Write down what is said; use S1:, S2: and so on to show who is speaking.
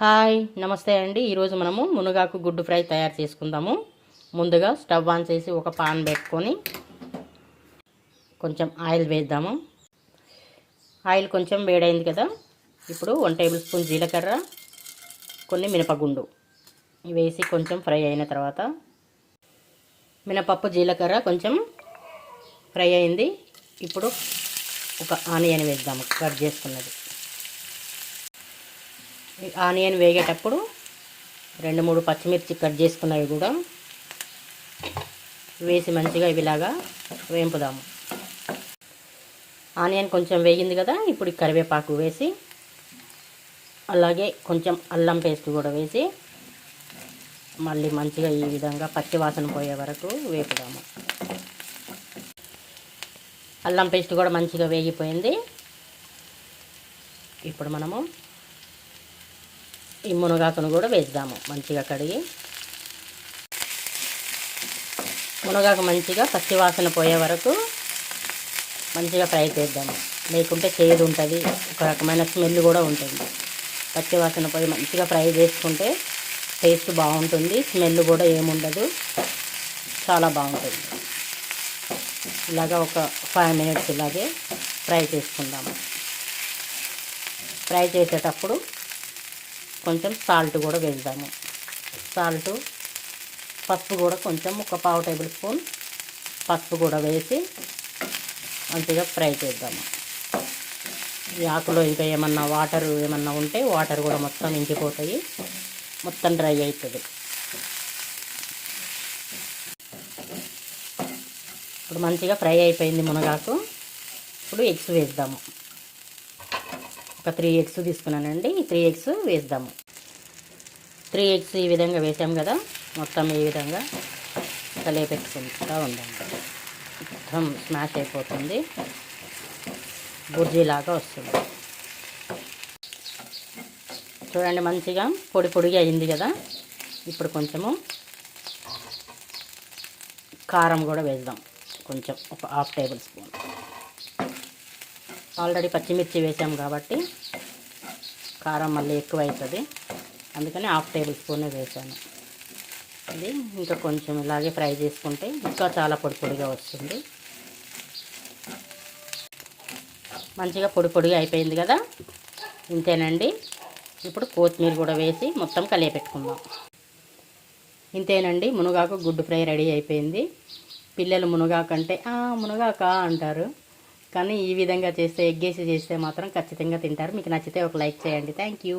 S1: Hi నమస్తే అండి. ఈరోజు మనము మునగాకు గుడ్డు ఫ్రై తయారు చేసుకుందాము. ముందుగా స్టవ్ ఆన్ చేసి ఒక పాన్ పెట్టుకొని కొంచెం ఆయిల్ వేద్దాము. ఆయిల్ కొంచెం వేడైంది కదా, ఇప్పుడు 1 టేబుల్ స్పూన్ జీలకర్ర, కొన్ని మినపగుండు వేసి కొంచెం ఫ్రై అయిన తర్వాత మినపప్పు జీలకర్ర కొంచెం ఫ్రై అయింది. ఇప్పుడు ఒక ఆనియన్ వేద్దాము, కట్ చేసుకున్నది. ఆనియన్ వేగేటప్పుడు 2-3 పచ్చిమిర్చి కట్ చేసుకున్నవి కూడా వేసి మంచిగా ఇవిలాగా వేంపుదాము. ఆనియన్ కొంచెం వేగింది కదా, ఇప్పుడు కరివేపాకు వేసి అలాగే కొంచెం అల్లం పేస్ట్ కూడా వేసి మళ్ళీ మంచిగా ఈ విధంగా పచ్చి వాసన పోయే వరకు వేపుదాము. అల్లం పేస్ట్ కూడా మంచిగా వేగిపోయింది. ఇప్పుడు మనము ఈ మునగాకును కూడా వేద్దాము. మంచిగా కడిగి మునగాకు మంచిగా పచ్చివాసన పోయే వరకు మంచిగా ఫ్రై చేద్దాము. లేకుంటే చేదు ఉంటుంది, ఒక రకమైన స్మెల్ కూడా ఉంటుంది. పచ్చివాసన పోయి మంచిగా ఫ్రై చేసుకుంటే టేస్ట్ బాగుంటుంది, స్మెల్ కూడా ఏముండదు, చాలా బాగుంటుంది. ఇలాగా ఒక 5 మినిట్స్ ఇలాగే ఫ్రై చేసుకుందాము. ఫ్రై చేసేటప్పుడు కొంచెం సాల్ట్ కూడా వేద్దాము. సాల్ట్, పసుపు కూడా కొంచెం ఒక 1/2 టేబుల్ స్పూన్ పసుపు కూడా వేసి మంచిగా ఫ్రై చేద్దాము. ఈ ఆకులో ఇంకా ఏమన్నా వాటర్ ఏమన్నా ఉంటే వాటర్ కూడా మొత్తం ఇంకిపోతాయి, మొత్తం డ్రై అవుతుంది. ఇప్పుడు మంచిగా ఫ్రై అయిపోయింది మునగాకు. ఇప్పుడు ఎగ్స్ వేద్దాము. ఒక 3 ఎగ్స్ తీసుకున్నానండి. ఈ 3 ఎగ్స్ వేద్దాము. 3 ఎగ్స్ ఈ విధంగా వేసాం కదా, మొత్తం ఈ విధంగా కలిపెట్టుకుంటూ ఉండండి. మొత్తం స్మాష్ అయిపోతుంది, బుర్జీలాగా వస్తుంది. చూడండి మంచిగా పొడి పొడిగా అయింది కదా. ఇప్పుడు కొంచెము కారం కూడా వేద్దాం, కొంచెం ఒక 1/2 టేబుల్ స్పూన్. ఆల్రెడీ పచ్చిమిర్చి వేసాం కాబట్టి కారం మళ్ళీ ఎక్కువ అవుతుంది, అందుకని 1/2 టేబుల్ స్పూనే వేసాను. ఇది ఇంకా కొంచెం ఇలాగే ఫ్రై చేసుకుంటే ఇంకా చాలా పొడి పొడిగా వస్తుంది. మంచిగా పొడి పొడిగా అయిపోయింది కదా, ఇంతేనండి. ఇప్పుడు కొత్తిమీర కూడా వేసి మొత్తం కలిపెట్టుకుందాం. ఇంతేనండి, మునగాకు గుడ్డు ఫ్రై రెడీ అయిపోయింది. పిల్లలు మునగాకు అంటే మునగాక అంటారు, కానీ ఈ విధంగా చేస్తే ఎగ్గేసి చేస్తే మాత్రం ఖచ్చితంగా తింటారు. మీకు నచ్చితే ఒక లైక్ చేయండి. Thank you.